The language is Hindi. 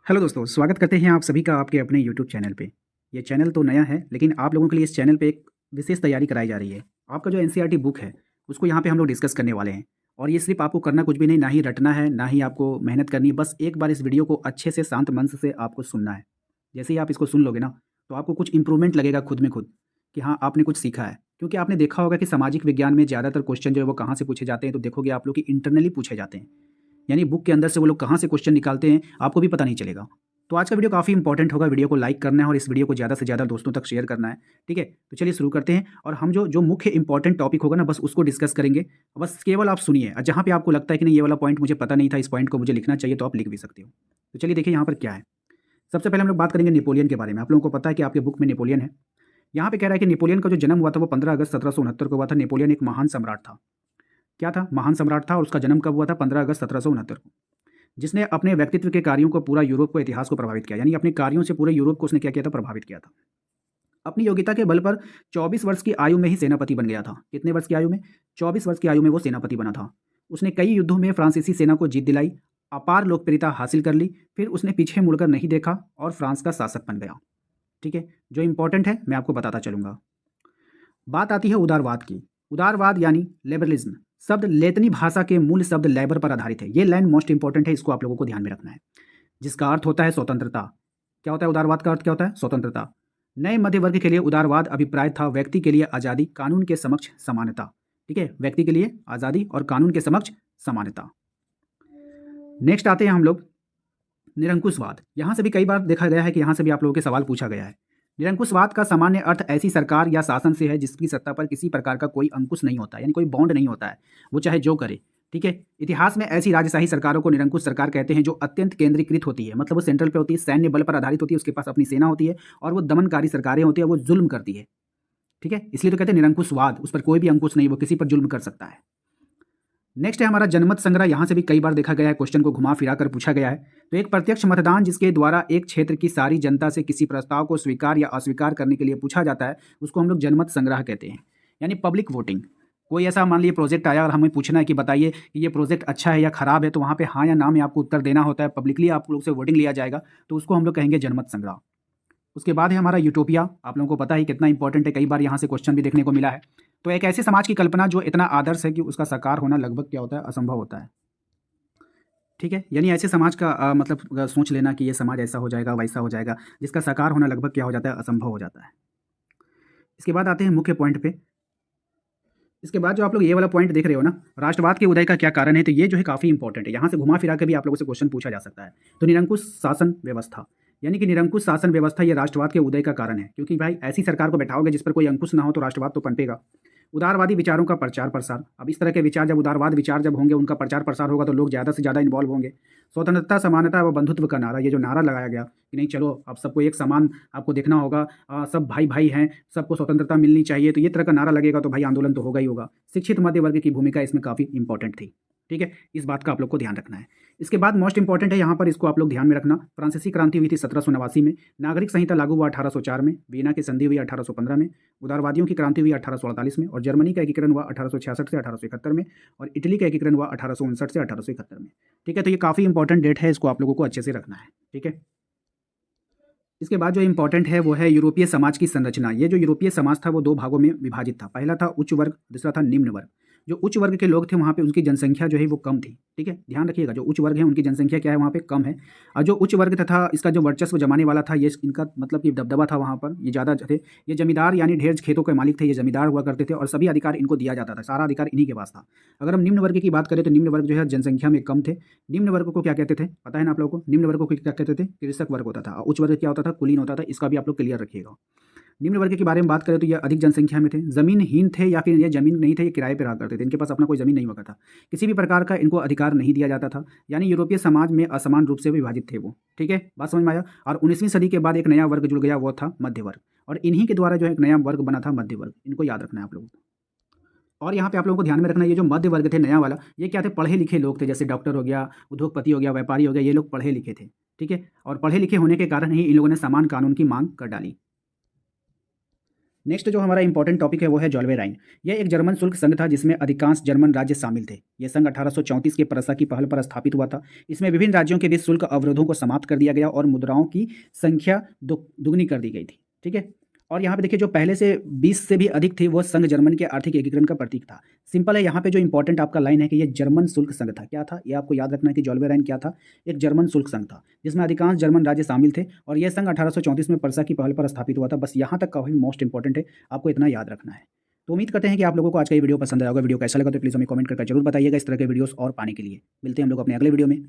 हेलो दोस्तों, स्वागत करते हैं आप सभी का आपके अपने यूट्यूब चैनल पे। ये चैनल तो नया है, लेकिन आप लोगों के लिए इस चैनल पे एक विशेष तैयारी कराई जा रही है। आपका जो एनसीईआरटी बुक है, उसको यहाँ पे हम लोग डिस्कस करने वाले हैं। और ये सिर्फ़ आपको करना कुछ भी नहीं, ना ही रटना है, ना ही आपको मेहनत करनी है। बस एक बार इस वीडियो को अच्छे से शांत मन से आपको सुनना है। जैसे ही आप इसको सुन लोगे ना, तो आपको कुछ इम्प्रूवमेंट लगेगा खुद में खुद, कि हाँ, आपने कुछ सीखा है। क्योंकि आपने देखा होगा कि सामाजिक विज्ञान में ज़्यादातर क्वेश्चन जो है वो कहाँ से पूछे जाते हैं, तो देखोगे आप लोग कि इंटरनली पूछे जाते हैं। यानी बुक के अंदर से वो लोग कहाँ से क्वेश्चन निकालते हैं, आपको भी पता नहीं चलेगा। तो आज का वीडियो काफ़ी इंपॉर्टेंट होगा, वीडियो को लाइक करना है और इस वीडियो को ज़्यादा से ज़्यादा दोस्तों तक शेयर करना है, ठीक है? तो चलिए शुरू करते हैं और हम जो जो मुख्य इंपॉर्टेंट टॉपिक होगा ना, बस उसको डिस्कस करेंगे। बस केवल आप सुनिए और जहाँ पे आपको लगता है कि नहीं, ये वाला पॉइंट मुझे पता नहीं था, इस पॉइंट को मुझे लिखना चाहिए, तो आप लिख भी सकते हो। तो चलिए देखिए यहाँ पर क्या है। सबसे पहले हम लोग बात करेंगे नेपोलियन के बारे में। आप लोगों को पता है कि आपके बुक में नेपोलियन है। यहाँ पे कह रहा है कि नेपोलियन का जो जन्म हुआ था वो 15 अगस्त 1769 को हुआ था। नेपोलियन एक महान सम्राट था। क्या था? महान सम्राट था और उसका जन्म कब हुआ था? 15 अगस्त 1769 को। जिसने अपने व्यक्तित्व के कार्यों को पूरा यूरोप को इतिहास को प्रभावित किया, यानी अपने कार्यों से पूरे यूरोप को उसने क्या किया था? प्रभावित किया था। अपनी योग्यता के बल पर 24 वर्ष की आयु में ही सेनापति बन गया था। कितने वर्ष की आयु में? 24 वर्ष की आयु में वो सेनापति बना था। उसने कई युद्धों में फ्रांसीसी सेना को जीत दिलाई, अपार लोकप्रियता हासिल कर ली, फिर उसने पीछे मुड़कर नहीं देखा और फ्रांस का शासक बन गया। ठीक है, जो इंपॉर्टेंट है मैं आपको बताता चलूंगा। बात आती है उदारवाद की। उदारवाद यानी लिबरलिज्म शब्द लेतनी भाषा के मूल शब्द लेबर पर आधारित है। ये लाइन मोस्ट इंपॉर्टेंट है, इसको आप लोगों को ध्यान में रखना है। जिसका अर्थ होता है स्वतंत्रता। क्या होता है उदारवाद का अर्थ? क्या होता है? स्वतंत्रता। नए मध्य वर्ग के लिए उदारवाद अभिप्राय था व्यक्ति के लिए आज़ादी, कानून के समक्ष समानता। ठीक है, व्यक्ति के लिए आज़ादी और कानून के समक्ष समानता। नेक्स्ट आते हैं हम लोग निरंकुशवाद। यहाँ से भी कई बार देखा गया है कि यहाँ से भी आप लोगों के सवाल पूछा गया है। निरंकुशवाद का सामान्य अर्थ ऐसी सरकार या शासन से है जिसकी सत्ता पर किसी प्रकार का कोई अंकुश नहीं होता है, यानी कोई बॉन्ड नहीं होता है, वो चाहे जो करे। ठीक है, इतिहास में ऐसी राजशाही सरकारों को निरंकुश सरकार कहते हैं जो अत्यंत केंद्रीकृत होती है, मतलब वो सेंट्रल पे होती है, सैन्य बल पर आधारित होती है, उसके पास अपनी सेना होती है और वो दमनकारी सरकारें होती है, वो जुल्म करती है। ठीक है, इसलिए तो कहते हैं निरंकुशवाद, उस पर कोई भी अंकुश नहीं, वो किसी पर जुल्म कर सकता है। नेक्स्ट है हमारा जनमत संग्रह। यहाँ से भी कई बार देखा गया है, क्वेश्चन को घुमा फिरा कर पूछा गया है। तो एक प्रत्यक्ष मतदान जिसके द्वारा एक क्षेत्र की सारी जनता से किसी प्रस्ताव को स्वीकार या अस्वीकार करने के लिए पूछा जाता है, उसको हम लोग जनमत संग्रह कहते हैं, यानी पब्लिक वोटिंग। कोई ऐसा मान लीजिए प्रोजेक्ट आया और हमें पूछना है कि बताइए कि ये प्रोजेक्ट अच्छा है या खराब है, तो वहाँ पे हाँ या ना में आपको उत्तर देना होता है, पब्लिकली आप लोग से वोटिंग लिया जाएगा, तो उसको हम लोग कहेंगे जनमत संग्रह। उसके बाद है हमारा यूटोपिया। आप लोगों को पता है कितना इंपॉर्टेंट है, कई बार यहाँ से क्वेश्चन भी देखने को मिला है। तो एक ऐसे समाज की कल्पना जो इतना आदर्श है कि उसका साकार होना लगभग क्या होता है? असंभव होता है। ठीक है, यानी ऐसे समाज का मतलब सोच लेना कि ये समाज ऐसा हो जाएगा, वैसा हो जाएगा, जिसका साकार होना लगभग क्या हो जाता है? असंभव हो जाता है। इसके बाद आते हैं मुख्य पॉइंट पे। इसके बाद जो आप लोग ये वाला पॉइंट देख रहे हो ना, राष्ट्रवाद के उदय का क्या कारण है, तो ये जो है काफ़ी इंपॉर्टेंट है। यहाँ से घुमा फिरा के भी आप लोगों से क्वेश्चन पूछा जा सकता है। तो निरंकुश शासन व्यवस्था, यानी कि निरंकुश शासन व्यवस्था ये राष्ट्रवाद के उदय का कारण है, क्योंकि भाई ऐसी सरकार को बैठाओगे जिस पर कोई अंकुश ना हो, तो राष्ट्रवाद तो पनपेगा। उदारवादी विचारों का प्रचार प्रसार। अब इस तरह के विचार, जब उदारवाद विचार जब होंगे, उनका प्रचार प्रसार होगा, तो लोग ज़्यादा से ज़्यादा इन्वॉल्व होंगे। स्वतंत्रता, समानता व बंधुत्व का नारा, ये जो नारा लगाया गया कि नहीं चलो अब सबको एक समान आपको देखना होगा, सब भाई भाई हैं, सबको स्वतंत्रता मिलनी चाहिए, तो ये तरह का नारा लगेगा तो भाई आंदोलन तो होगा ही होगा। शिक्षित मध्य वर्ग की भूमिका इसमें काफ़ी इंपॉर्टेंट थी। ठीक है, इस बात का आप लोग को ध्यान रखना है। इसके बाद मोस्ट इंपॉर्टेंट है यहाँ पर, इसको आप लोग ध्यान में रखना। फ्रांसीसी क्रांति हुई थी 1789 में, नागरिक संहिता लागू हुआ 1804 में, वीना की संधि हुई 1815 में, उदारवादियों की क्रांति हुई 1848 में, और जर्मनी का एकीकरण हुआ 1866 से 1871 में, और इटली का एकीकरण हुआ 1859 से 1871 में। ठीक है, तो ये काफ़ी इंपॉर्टेंट डेट है, इसको आप लोगों को अच्छे से रखना है। ठीक है, इसके बाद जो इंपॉर्टेंट है वो है यूरोपीय समाज की संरचना। ये जो यूरोपीय समाज था वो दो भागों में विभाजित था। पहला था उच्च वर्ग, दूसरा था निम्न वर्ग। जो उच्च वर्ग के लोग थे वहाँ पे उनकी जनसंख्या जो है वो कम थी। ठीक है, ध्यान रखिएगा, जो उच्च वर्ग है उनकी जनसंख्या क्या है? वहाँ पे कम है। और जो उच्च वर्ग तथा इसका जो वर्चस्व जमाने वाला था, ये इनका मतलब कि दबदबा था वहाँ पर, ये ज़्यादा थे। ये जमींदार यानी ढेर खेतों के मालिक थे, ये जमींदार हुआ करते थे और सभी अधिकार इनको दिया जाता था, सारा अधिकार इन्हीं के पास था। अगर हम निम्न वर्ग की बात करें तो निम्न वर्ग जो है जनसंख्या में कम थे। निम्न वर्ग को क्या कहते थे? पता है ना आप लोगों को? निम्न वर्ग को क्या कहते थे? कृषक वर्ग होता था। उच्च वर्ग क्या होता था? कुलीन होता था। इसका भी आप लोग क्लियर रखिएगा। निम्न वर्ग के बारे में बात करें तो ये अधिक जनसंख्या में थे, जमीनहीन थे, या फिर ये जमीन नहीं थे, ये किराए पर रहा करते थे, इनके पास अपना कोई जमीन नहीं हुआ था, किसी भी प्रकार का इनको अधिकार नहीं दिया जाता था। यानी यूरोपीय समाज में असमान रूप से विभाजित थे वो। ठीक है, बात समझ में आया। और 19वीं सदी के बाद एक नया वर्ग जुड़ गया, वो था मध्य वर्ग, और इन्हीं के द्वारा जो है एक नया वर्ग बना था मध्य वर्ग। इनको याद रखना है आप लोगों को। और यहाँ पे आप लोगों को ध्यान में रखना है, ये जो मध्य वर्ग थे नया वाला, ये क्या थे? पढ़े लिखे लोग थे, जैसे डॉक्टर हो गया, उद्योगपति हो गया, व्यापारी हो गया, ये लोग पढ़े लिखे थे। ठीक है, और पढ़े लिखे होने के कारण ही इन लोगों ने समान कानून की मांग कर डाली। नेक्स्ट जो हमारा इंपॉर्टेंट टॉपिक है वो है जोल्वेराइन। यह एक जर्मन शुल्क संघ था जिसमें अधिकांश जर्मन राज्य शामिल थे। यह संघ 1834 के प्रसा की पहल पर स्थापित हुआ था। इसमें विभिन्न राज्यों के बीच शुल्क अवरोधों को समाप्त कर दिया गया और मुद्राओं की संख्या दुगनी कर दी गई थी। ठीक है। और यहाँ पे देखिए जो पहले से 20 से भी अधिक थी वो संघ जर्मन के आर्थिक एकीकरण का प्रतीक था। सिंपल है, यहाँ पे जो इंपॉर्टेंट आपका लाइन है कि ये जर्मन शुल्क संघ था। क्या था ये आपको याद रखना है कि जोल्वेराइन क्या था, एक जर्मन शुल्क संघ था जिसमें अधिकांश जर्मन राज्य शामिल थे और यह संघ 1834 में प्रसा की पहल पर स्थापित हुआ था। बस यहाँ तक काफी मोस्ट इंपॉर्टेंट है, आपको इतना याद रखना है। तो उम्मीद करते हैं कि आप लोगों को आज का ये वीडियो पसंद आया होगा। वीडियो कैसा लगा तो प्लीज़ हमें कमेंट करके जरूर बताइएगा। इस तरह के वीडियोस और पाने के लिए मिलते हैं हम लोग अपने अगले वीडियो में।